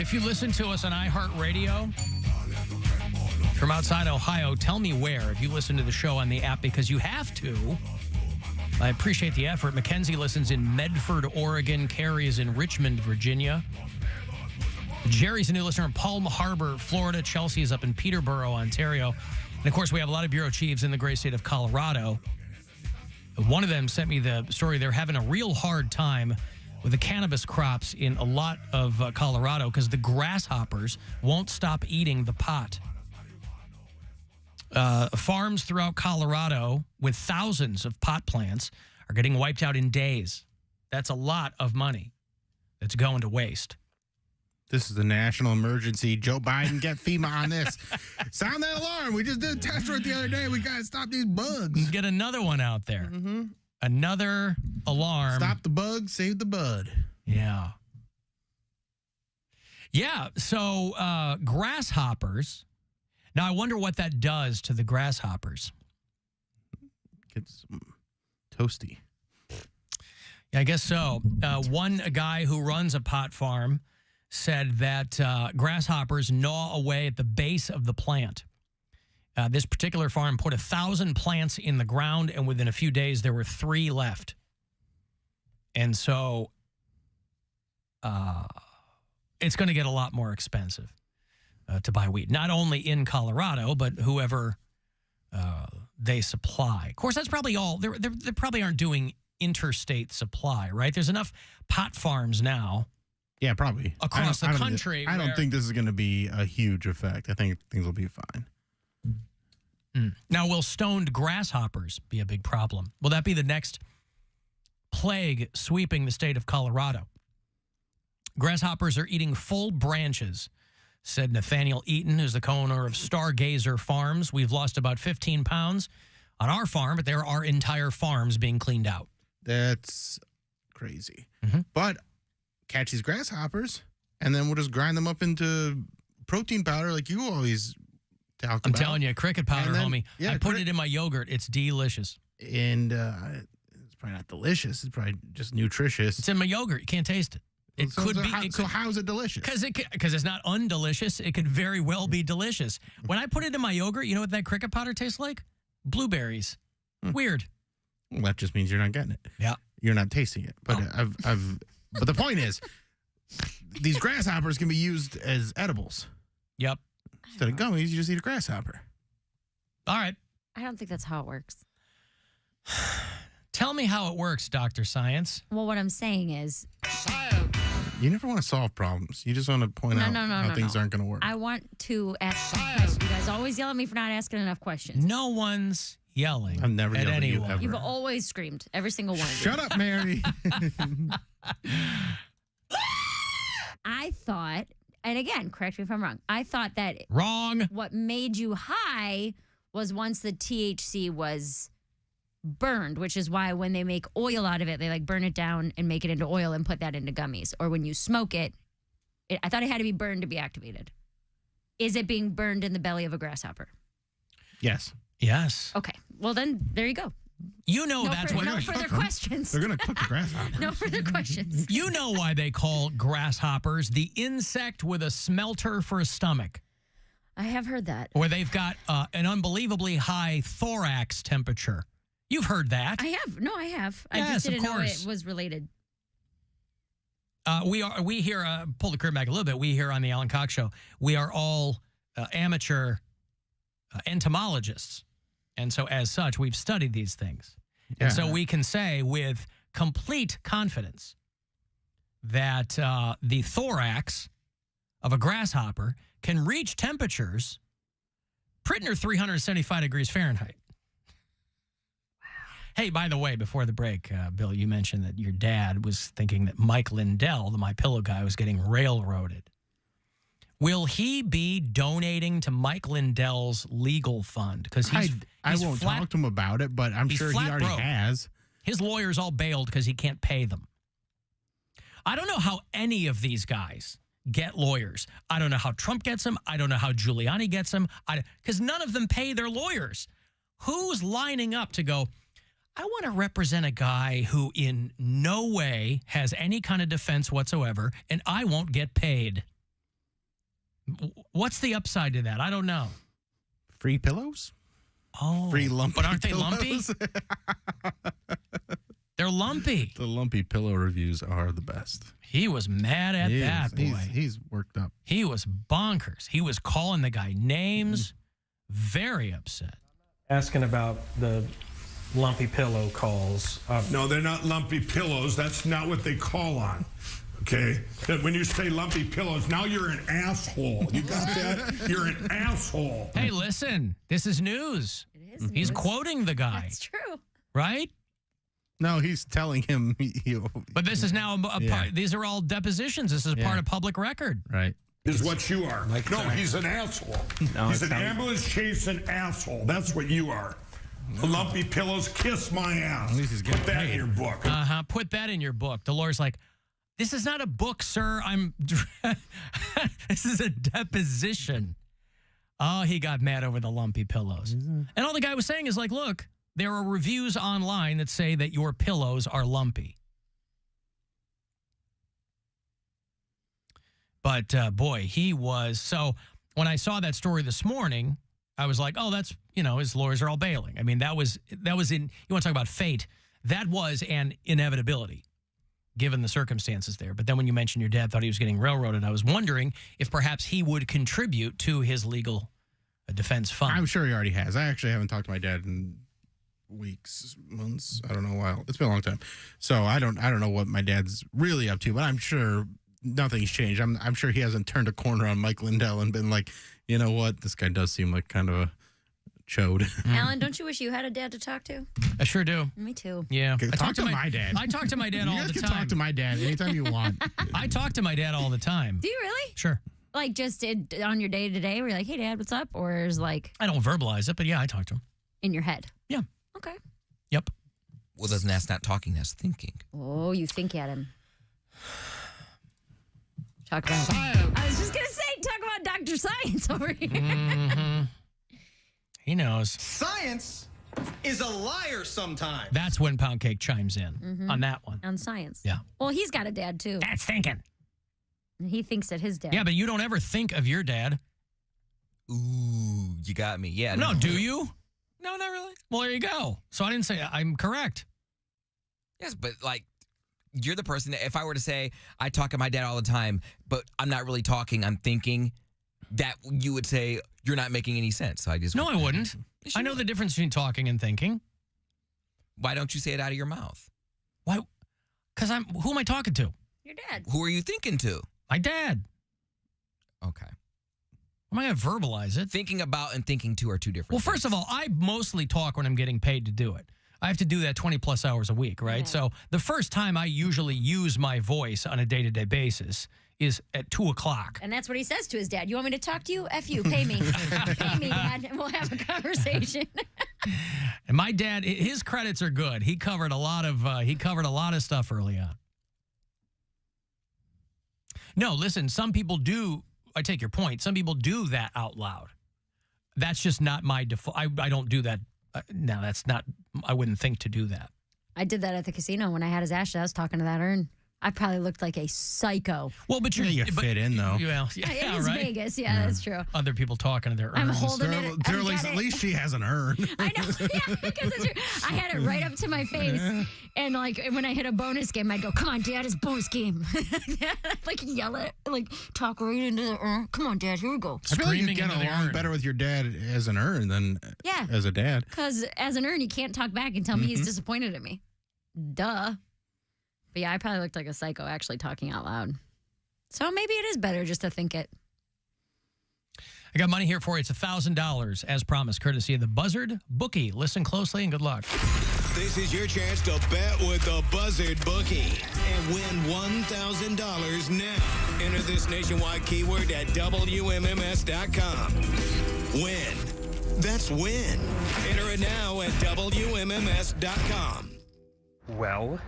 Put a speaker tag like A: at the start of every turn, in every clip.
A: If you listen to us on iHeartRadio from outside Ohio, tell me where. If you listen to the show on the app, because you have to. I appreciate the effort. Mackenzie listens in Medford, Oregon. Carrie is in Richmond, Virginia. Jerry's a new listener in Palm Harbor, Florida. Chelsea is up in Peterborough, Ontario. And, of course, we have a lot of bureau chiefs in the great state of Colorado. One of them sent me the story. They're having a real hard time with the cannabis crops in a lot of Colorado because the grasshoppers won't stop eating the pot. Farms throughout Colorado with thousands of pot plants are getting wiped out in days. That's a lot of money that's going to waste.
B: This is a national emergency. Joe Biden, get FEMA on this. Sound that alarm. We just did a test right the other day. We got to stop these bugs.
A: Get another one out there. Mm-hmm. Another alarm.
B: Stop the bugs, save the bud.
A: Yeah. Yeah, so grasshoppers. Now, I wonder what that does to the grasshoppers.
B: It's toasty.
A: Yeah, I guess so. One guy who runs a pot farm said that grasshoppers gnaw away at the base of the plant. This particular farm put 1,000 plants in the ground, and within a few days, there were 3 left. And so it's going to get a lot more expensive to buy wheat, not only in Colorado, but whoever they supply. Of course, that's probably all. They probably aren't doing interstate supply, right? There's enough pot farms now.
B: Yeah, probably.
A: Across the country.
B: I don't think this is going to be a huge effect. I think things will be fine.
A: Now, will stoned grasshoppers be a big problem? Will that be the next plague sweeping the state of Colorado? Grasshoppers are eating full branches, said Nathaniel Eaton, who's the co-owner of Stargazer Farms. We've lost about 15 pounds on our farm, but there are entire farms being cleaned out.
B: That's crazy. Mm-hmm. But catch these grasshoppers, and then we'll just grind them up into protein powder like you always talk about.
A: I'm telling you, cricket powder, homie.
B: Yeah,
A: I put it in my yogurt. It's delicious.
B: And it's probably not delicious. It's probably just nutritious.
A: It's in my yogurt. You can't taste it. It could be.
B: So how is it delicious?
A: Because it's not undelicious. It could very well be delicious. When I put it in my yogurt, you know what that cricket powder tastes like? Blueberries. Weird.
B: Well, that just means you're not getting it.
A: Yeah.
B: You're not tasting it. But but the point is, these grasshoppers can be used as edibles.
A: Yep.
B: Instead of gummies, you just eat a grasshopper.
A: All right.
C: I don't think that's how it works.
A: Tell me how it works, Dr. Science.
C: Well, what I'm saying is...
B: You never want to solve problems. You just want to point out how things aren't going to work.
C: I want to ask questions. You guys always yell at me for not asking enough questions.
A: No one's yelling.
B: I've never
A: at
B: yelled
A: anyone.
B: At you ever.
C: You've always screamed. Every single one of you.
B: Shut up, Mary.
C: I thought, and again, correct me if I'm wrong, I thought that
A: Wrong.
C: What made you high was once the THC was burned, which is why when they make oil out of it, they like burn it down and make it into oil and put that into gummies. Or when you smoke it, I thought it had to be burned to be activated. Is it being burned in the belly of a grasshopper?
B: Yes.
A: Yes.
C: Okay. Well, then there you go.
A: You know that's what...
C: No further questions.
B: They're going to cook the grasshopper.
C: No further questions.
A: You know why they call grasshoppers the insect with a smelter for a stomach.
C: I have heard that.
A: Where they've got an unbelievably high thorax temperature. You've heard that.
C: I have. No, I have.
A: Yes,
C: I just didn't know
A: course.
C: it was related.
A: We hear, pull the curtain back a little bit, we here on the Alan Cox Show, we are all amateur entomologists. And so as such, we've studied these things. Yeah. And so we can say with complete confidence that the thorax of a grasshopper can reach temperatures pretty near 375 degrees Fahrenheit. Hey, by the way, before the break, Bill, you mentioned that your dad was thinking that Mike Lindell, the My Pillow guy, was getting railroaded. Will he be donating to Mike Lindell's legal fund? Because
B: I won't talk to him about it, but I'm sure he already has.
A: His lawyers all bailed because he can't pay them. I don't know how any of these guys get lawyers. I don't know how Trump gets them. I don't know how Giuliani gets them. Because none of them pay their lawyers. Who's lining up to go, I want to represent a guy who in no way has any kind of defense whatsoever, and I won't get paid? What's the upside to that? I don't know.
B: Free pillows?
A: Oh.
B: Free lumpy
A: But aren't they
B: pillows?
A: lumpy? They're lumpy.
B: The lumpy pillow reviews are the best.
A: He was mad at that boy.
B: He's worked up.
A: He was bonkers. He was calling the guy names. Very upset.
D: Asking about the lumpy pillow calls.
E: No, they're not lumpy pillows. That's not what they call on. Okay? That when you say lumpy pillows, now you're an asshole. You got that? You're an asshole.
A: Hey, listen. This is news.
C: It is.
A: He's
C: news.
A: quoting the guy.
C: That's true.
A: Right?
B: No, he's telling him.
A: But this is now a part. These are all depositions. This is part of public record.
B: Right.
E: Is what you are.
D: Like
E: no,
D: that.
E: he's an asshole.
D: No,
E: He's
D: it's
E: an
D: not.
E: ambulance chasing asshole. That's what you are. Lumpy pillows, kiss my ass.
B: At least he's getting
E: Put that
B: paid.
E: in your book.
A: Put that in your book. The lawyer's like, this is not a book, sir. This is a deposition. Oh, he got mad over the lumpy pillows. And all the guy was saying is like, look, there are reviews online that say that your pillows are lumpy. But boy, he was. So when I saw that story this morning, I was like, oh, that's, his lawyers are all bailing. I mean, that was in, you want to talk about fate. That was an inevitability given the circumstances there. But then when you mentioned your dad thought he was getting railroaded, I was wondering if perhaps he would contribute to his legal defense fund.
B: I'm sure he already has. I actually haven't talked to my dad in weeks, months. I don't know, a while. It's been a long time. So I don't know what my dad's really up to, but I'm sure nothing's changed. I'm sure he hasn't turned a corner on Mike Lindell and been like, you know what, this guy does seem like kind of a chode.
C: Alan, don't you wish you had a dad to talk to?
A: I sure do.
C: Me too.
A: Yeah.
B: Okay,
A: I
B: talk to my dad.
A: I talk to my dad
B: You
A: all
B: guys
A: the
B: can
A: time.
B: talk to my dad anytime you want.
A: I talk to my dad all the time.
C: Do you really?
A: Sure.
C: Like just on your day to day, where you're like, hey, Dad, what's up? Or is like
A: I don't verbalize it, but yeah, I talk to him.
C: in your head?
A: Yeah.
C: Okay.
A: Yep.
F: Well, that's not talking, that's thinking.
C: Oh, you think at him. Talk about I was just going to say, talk about Dr. Science over here.
A: Mm-hmm. He knows.
G: Science is a liar sometimes.
A: That's when Poundcake chimes in on that one.
C: On science.
A: Yeah.
C: Well, he's got a dad, too.
A: That's thinking.
C: He thinks that his dad.
A: Yeah, but you don't ever think of your dad.
F: Ooh, you got me. Yeah.
A: No, do you?
F: No, not really.
A: Well, there you go. So I didn't say I'm correct.
F: Yes, but like, you're the person that if I were to say, I talk to my dad all the time, but I'm not really talking, I'm thinking, that you would say, you're not making any sense. So I just
A: No, I wouldn't.
F: Yes, you
A: I know
F: would.
A: the difference between talking and thinking.
F: Why don't you say it out of your mouth?
A: Why? Because who am I talking to?
C: Your dad.
F: Who are you thinking to?
A: My dad.
F: Okay.
A: Am I going to verbalize it?
F: Thinking about and thinking to are two different
A: Well,
F: things.
A: first of all, I mostly talk when I'm getting paid to do it. I have to do that 20 plus hours a week, right?
C: Yeah.
A: So the first time I usually use my voice on a day-to-day basis is at 2 o'clock.
C: And that's what he says to his dad. You want me to talk to you? F you. Pay me. Pay me, Dad, and we'll have a conversation.
A: And my dad, his credits are good. He covered a lot of stuff early on. No, listen, some people do. I take your point. Some people do that out loud. That's just not my default. I don't do that. No, that's not. I wouldn't think to do that.
C: I did that at the casino when I had his ashes. I was talking to that urn. I probably looked like a psycho.
A: Well, but
B: You fit in, though.
A: Well,
C: It
A: yeah,
C: was
A: right.
C: Vegas. Yeah, that's true.
A: Other people talking to their
C: I'm
A: urns.
C: holding it. I've got
B: At
C: it.
B: least she has an urn.
C: I know, yeah, because it's true. I had it right up to my face, and like when I hit a bonus game, I'd go, "Come on, Dad, it's bonus game." Like yell it, like talk right into the urn. Come on, Dad, here we go.
B: I feel like you
A: Screaming
B: get
A: into the
B: along
A: urn.
B: better with your dad as an urn than
C: Yeah.
B: as a dad.
C: Because as an urn, you can't talk back and tell me he's disappointed in me. Duh. But yeah, I probably looked like a psycho actually talking out loud. So maybe it is better just to think it.
A: I got money here for you. It's $1,000 as promised, courtesy of the Buzzard Bookie. Listen closely and good luck.
H: This is your chance to bet with the Buzzard Bookie and win $1,000 now. Enter this nationwide keyword at WMMS.com. Win. That's win. Enter it now at WMMS.com.
D: Well,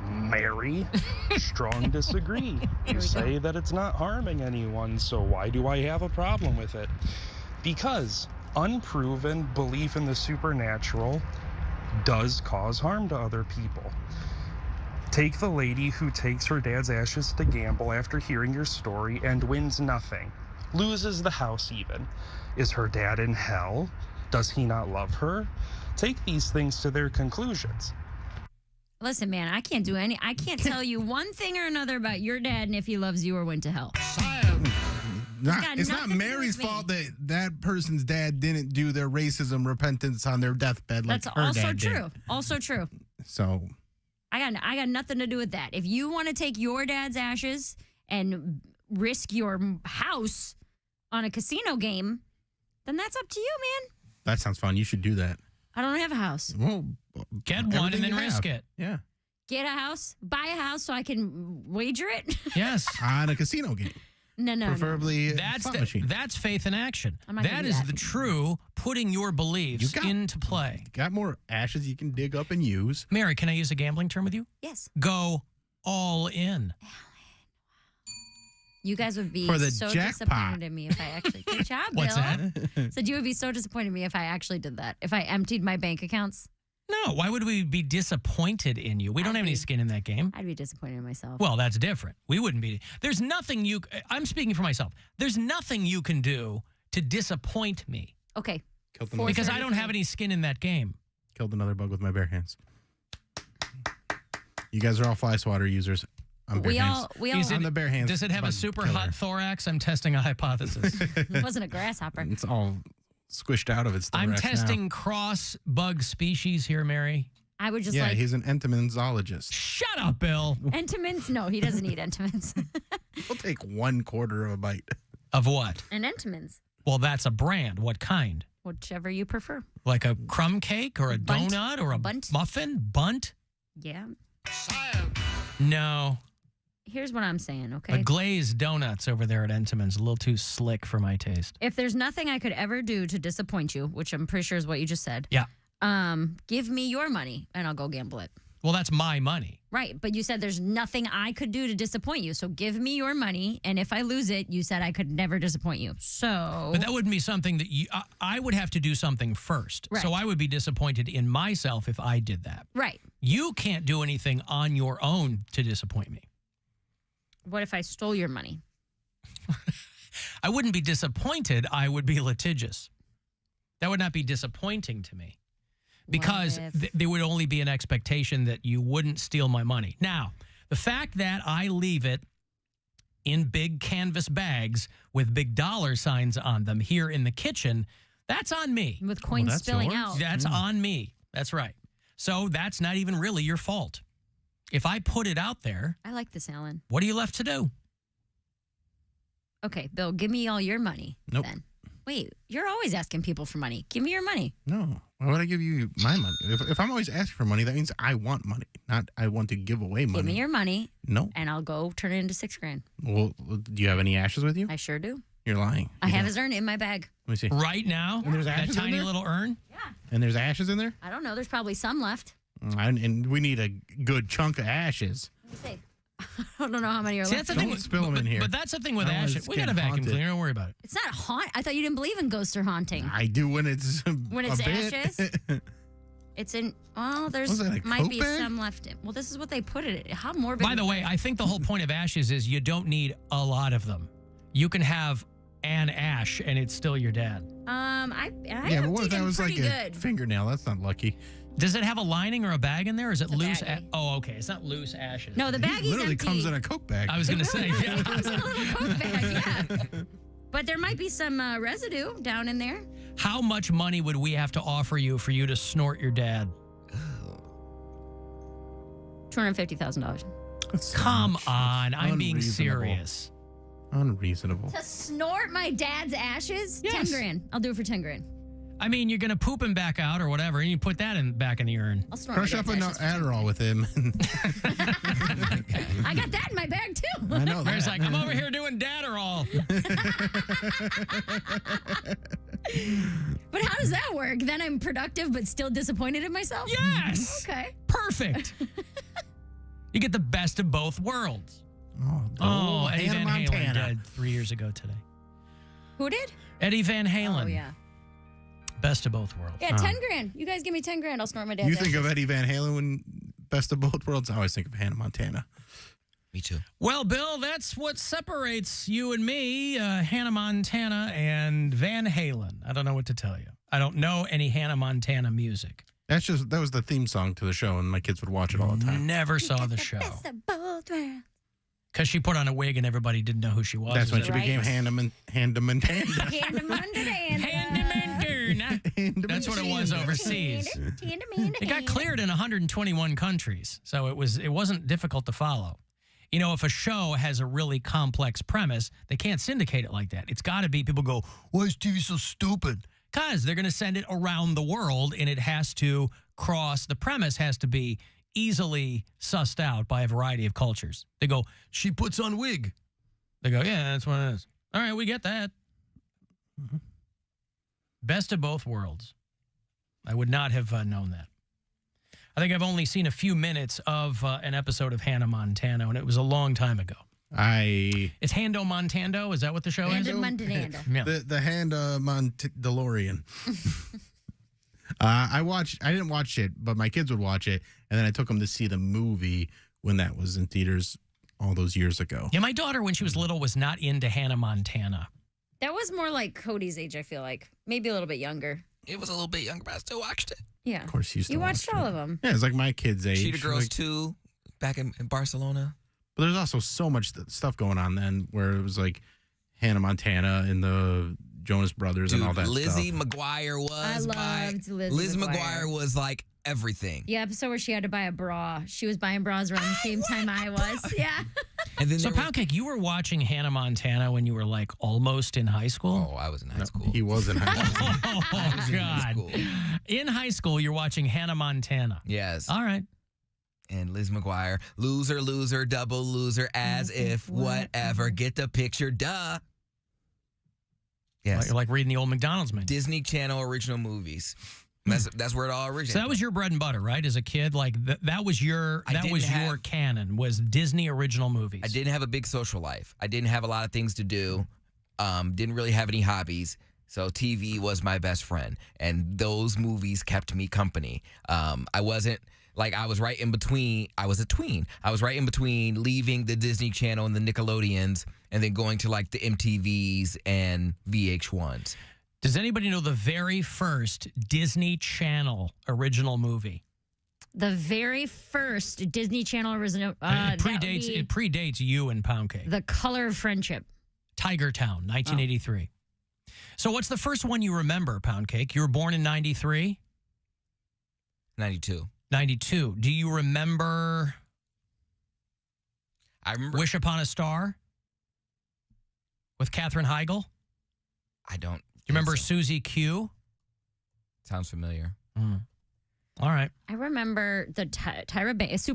D: Mary, strong disagree. You say that it's not harming anyone, so why do I have a problem with it? Because unproven belief in the supernatural does cause harm to other people. Take the lady who takes her dad's ashes to gamble after hearing your story and wins nothing. loses the house even. Is her dad in hell? Does he not love her? Take these things to their conclusions.
C: Listen, man, I can't tell you one thing or another about your dad and if he loves you or went to hell.
B: It's not Mary's fault that that person's dad didn't do their racism repentance on their deathbed like
C: That's
B: her
C: also
B: dad
C: true.
B: did.
C: Also true.
B: So
C: I got nothing to do with that. If you want to take your dad's ashes and risk your house on a casino game, then that's up to you, man.
B: that sounds fun. You should do that.
C: I don't have a house.
B: Well,
A: Get one and then risk it.
B: Yeah.
C: Get a house, buy a house so I can wager it.
A: Yes.
B: On a casino game.
C: No.
B: Preferably a
A: That's
B: slot machine.
A: that's faith in action.
C: I'm not gonna
A: That
C: do
A: is
C: that.
A: the true putting your beliefs into play.
B: Got more ashes you can dig up and use.
A: Mary, can I use a gambling term with you?
C: Yes.
A: Go all in.
C: You guys would be
B: For the
C: so
B: jackpot.
C: disappointed in me if I actually. Good job, Bill.
A: What's that?
C: Said you would be so disappointed in me if I actually did that. If I emptied my bank accounts,
A: No, why would we be disappointed in you? We don't have any skin in that game.
C: I'd be disappointed in myself.
A: Well, that's different. We wouldn't be. There's nothing I'm speaking for myself. There's nothing you can do to disappoint me
C: Okay.
A: because I don't have any skin in that game.
B: Killed another bug with my bare hands. You guys are all fly swatter users. I'm bare hands. I'm the bare hands.
A: Does it have a
B: bug
A: super
B: killer.
A: hot thorax? I'm testing a hypothesis.
C: It wasn't a grasshopper.
B: It's all squished out of its
A: I'm
B: thorax now.
A: testing cross bug species here, Mary.
C: I would just
B: Yeah,
C: like
B: he's an entomologist.
A: Shut up, Bill.
C: Entomins. No, he doesn't eat Entomins.
B: We'll take 1/4 of a bite.
A: Of what?
C: And Entomins,
A: Well, that's a brand. What kind?
C: whichever you prefer.
A: Like a crumb cake or a
C: Bunt.
A: donut or a
C: Bunt.
A: muffin? Bunt?
C: Yeah.
A: No.
C: Here's what I'm saying,
A: The
C: okay?
A: glazed donuts over there at Entenmann's a little too slick for my taste.
C: If there's nothing I could ever do to disappoint you, which I'm pretty sure is what you just said,
A: Yeah.
C: give me your money and I'll go gamble it.
A: Well, that's my money.
C: Right, but you said there's nothing I could do to disappoint you. So give me your money, and if I lose it, you said I could never disappoint you. So,
A: But that wouldn't be something that I would have to do something first.
C: Right.
A: So I would be disappointed in myself if I did that.
C: right.
A: You can't do anything on your own to disappoint me.
C: What if I stole your money?
A: I wouldn't be disappointed. I would be litigious. That would not be disappointing to me because
C: What if-
A: there would only be an expectation that you wouldn't steal my money. Now, the fact that I leave it in big canvas bags with big dollar signs on them here in the kitchen, that's on me.
C: With coins
B: that's
C: spilling
B: yours?
C: out.
A: That's on me. That's right. So that's not even really your fault. If I put it out there,
C: I like this, Alan.
A: what are you left to do?
C: Okay, Bill, give me all your money
B: Nope.
C: then. Wait, you're always asking people for money. Give me your money.
B: No. Why would I give you my money? If I'm always asking for money, that means I want money, not I want to give away money.
C: Give me your money,
B: No.
C: and I'll go turn it into $6,000.
B: Well, do you have any ashes with you?
C: I sure do.
B: You're lying.
C: I
B: You
C: have
B: don't.
C: his urn in my bag.
B: Let me see.
A: Right now,
B: And there's
A: that
B: ashes in
A: tiny
B: there?
A: little urn.
B: And there's ashes in there?
C: I don't know. There's probably some left.
B: And we need a good chunk of ashes.
C: Let me see. I don't know how many are
A: See,
C: left.
A: that's the thing.
B: Don't spill 'em in here.
A: But that's the thing with
B: Otherwise
A: ashes.
B: it's
A: We got a
B: getting
A: vacuum
B: haunted.
A: cleaner. Don't worry about it.
C: It's not haunt. I thought you didn't believe in ghosts or haunting.
B: I do when it's
C: When it's
B: a bit.
C: ashes? It's in. Well, there's
B: Was that a
C: might
B: Coke
C: be
B: bag?
C: some left. Well, this is what they put it. How morbid.
A: By the way, I think the whole point of ashes is you don't need a lot of them. You can have an ash and it's still your dad.
C: I
B: Yeah,
C: have
B: but what if that
C: taken
B: was like
C: pretty
B: a
C: good.
B: fingernail? That's not lucky.
A: Does it have a lining or a bag in there? Or is it
C: a
A: loose?
C: baggie.
A: Oh, okay. It's not loose ashes.
C: No, the
B: It
C: baggy's
B: literally
C: empty.
B: comes in a Coke bag.
A: I was going to say.
C: Really
A: Yeah.
C: comes in a little Coke bag, yeah. But there might be some residue down in there.
A: How much money would we have to offer you for you to snort your dad?
C: $250,000
B: That's so
A: Come
B: much.
A: on.
B: That's
A: I'm being
B: unreasonable.
A: serious.
B: Unreasonable.
C: to snort my dad's ashes.
A: Yes.
C: $10,000. I'll do it for $10,000.
A: I mean, you're going to poop him back out or whatever, and you put that back in the urn.
C: I'll snort
B: Crush
C: my
B: up
C: dad's
B: an
C: ashes for
B: Adderall with him.
C: $10,000. I got that in my bag too.
B: I know
A: There's
B: that.
A: like, I'm over here doing Dadderall.
C: But how does that work? Then I'm productive but still disappointed in myself?
A: Yes.
C: Okay.
A: Perfect. You get the best of both worlds.
B: Oh,
A: Eddie
B: Hannah
A: Van Halen
B: Montana.
A: died 3 years ago today.
C: Who did?
A: Eddie Van Halen.
C: Oh, yeah.
A: Best of both worlds.
C: Yeah, $10,000. You guys give me $10,000. I'll snort my dad's
B: You think
C: ashes.
B: of Eddie Van Halen when Best of Both Worlds? I always think of Hannah Montana.
F: Me too.
A: Well, Bill, that's what separates you and me, Hannah Montana and Van Halen. I don't know what to tell you. I don't know any Hannah Montana music.
B: That was the theme song to the show, and my kids would watch it all the time.
A: Never saw the show. Because she put on a wig and everybody didn't know who she was.
B: That's when she
C: right?
B: became Hannah Montana.
A: That's what it was overseas. It got cleared in 121 countries, so it wasn't difficult to follow. You know, if a show has a really complex premise, they can't syndicate it like that. It's got to be, people go, why is TV so stupid? Because they're going to send it around the world, and it has to cross, the premise has to be easily sussed out by a variety of cultures. They go, she puts on wig. They go, yeah, that's what it is. All right, we get that. Mm-hmm. Best of both worlds. I would not have known that. I think I've only seen a few minutes of an episode of Hannah Montana, and it was a long time ago. It's Hando Montando? Is that what the show is?
C: Hando Montando.
A: Yeah.
B: The Hando DeLorean. I didn't watch it, but my kids would watch it, and then I took them to see the movie when that was in theaters all those years ago.
A: Yeah, my daughter, when she was little, was not into Hannah Montana.
C: That was more like Cody's age, I feel like. Maybe a little bit younger.
F: It was a little bit younger, but I still watched it.
C: Yeah.
B: Of course,
C: you watched all of them.
B: Yeah, it's like my kids' age.
F: Cheetah Girls 2 back in Barcelona.
B: But there's also so much stuff going on then where it was like Hannah Montana and the Jonas Brothers and all that
F: Lizzie
B: stuff.
F: McGuire was.
C: I loved Lizzie
F: Liz
C: McGuire.
F: McGuire was like everything.
C: Yeah, episode where she had to buy a bra. She was buying bras around the same time I was. Yeah.
F: And then
A: So, Poundcake, you were watching Hannah Montana when you were like almost in high school?
F: Oh, I was in high school.
B: He was in high school.
A: Oh, God. In high school, you're watching Hannah Montana.
F: Yes.
A: All right.
F: And Liz McGuire, loser, loser, double loser, as if, whatever. Get the picture, duh. Yes.
A: You're like reading the old McDonald's menu.
F: Disney Channel original movies. That's where it all originated.
A: So that was your bread and butter, right? As a kid, like that was your canon, was Disney original movies.
F: I didn't have a big social life. I didn't have a lot of things to do. Didn't really have any hobbies. So TV was my best friend, and those movies kept me company. I wasn't like I was right in between. I was a tween. I was right in between leaving the Disney Channel and the Nickelodeons, and then going to like the MTVs and VH1s.
A: Does anybody know the very first Disney Channel original movie?
C: The very first Disney Channel original.
A: It predates you and Poundcake.
C: The Color of Friendship.
A: Tiger Town, 1983. So what's the first one you remember, Poundcake? You were born in 93?
F: 92.
A: 92. Do you remember
F: I remember
A: Wish Upon a Star with Katherine Heigl?
F: I don't.
A: Do you remember
F: so.
A: Susie Q?
F: Sounds familiar.
A: All right.
C: I remember the Tyra Banks,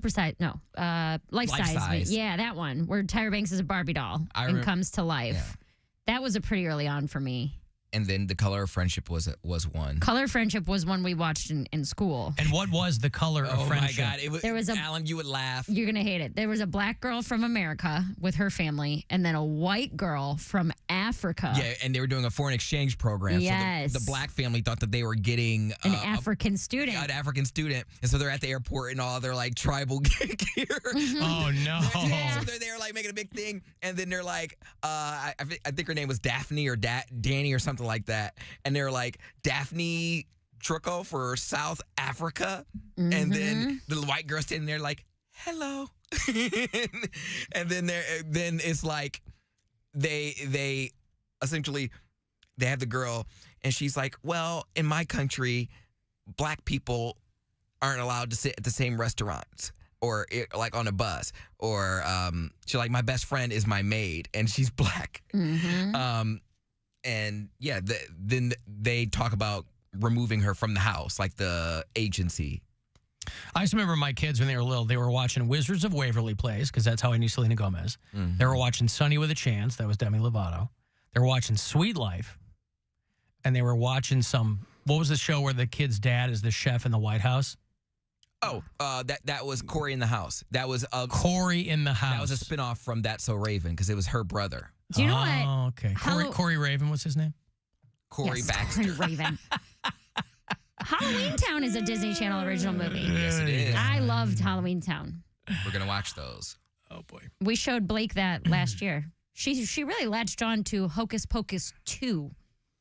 C: Life Size. Yeah, that one where Tyra Banks is a Barbie doll and comes to life.
F: Yeah.
C: That was a pretty early on for me.
F: And then The Color of Friendship was one.
C: Color of Friendship was one we watched in school.
A: And what was The Color of Friendship?
F: Oh, my God.
C: There was
F: Alan, you would laugh.
C: You're going to hate it. There was a black girl from America with her family and then a white girl from Africa.
F: Yeah, and they were doing a foreign exchange program.
C: Yes.
F: So the black family thought that they were getting...
C: An African student.
F: An African student. And so they're at the airport in all their, like, tribal gear.
A: Oh, no.
F: So they're there, like, making a big thing. And then they're like, I think her name was Daphne or Danny or something like that. And they're like, Daphne Trucco for South Africa.
C: Mm-hmm.
F: And then the white girl standing there like, hello. And then it's like they essentially they have the girl and she's like, well, in my country, black people aren't allowed to sit at the same restaurants or like on a bus or she's like, my best friend is my maid and she's black.
C: Mm-hmm.
F: And yeah, then they talk about removing her from the house, like the agency.
A: I just remember my kids when they were little, they were watching Wizards of Waverly Place, because that's how I knew Selena Gomez. Mm-hmm. They were watching Sunny with a Chance. That was Demi Lovato. They were watching Sweet Life. And they were watching what was the show where the kid's dad is the chef in the White House?
F: Oh, that was Corey in the House. That was
A: Corey in the House.
F: That was a spinoff from That's So Raven, because it was her brother.
C: Do you know what?
A: Oh, okay. Corey Raven was his name?
F: Corey Baxter.
C: Corey Raven. Halloween Town is a Disney Channel original movie.
F: Yes, it is.
C: I loved Halloween Town.
F: We're going to watch those.
A: Oh, boy.
C: We showed Blake that last year. She really latched on to Hocus Pocus 2.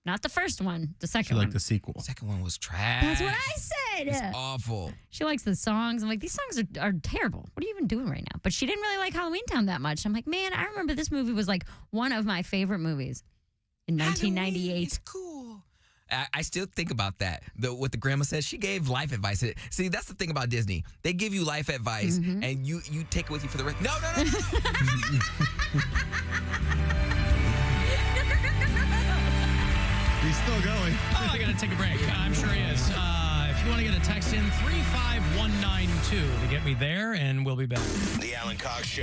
C: Not the first one, the second
B: She
C: one.
B: liked the sequel.
F: The second one was trash.
C: That's what I said.
F: It's awful.
C: She likes the songs. I'm like, these songs are terrible. What are you even doing right now? But she didn't really like Halloween Town that much. I'm like, man, I remember this movie was like one of my favorite movies in 1998.
F: It's cool. I still think about that. What the grandma says, she gave life advice. See, that's the thing about Disney. They give you life advice, and you take it with you for the rest. No.
B: He's still going.
A: Oh, I got to take a break. I'm sure he is. If you want to get a text in, 35192 to get me there, and we'll be back.
H: The Alan Cox Show.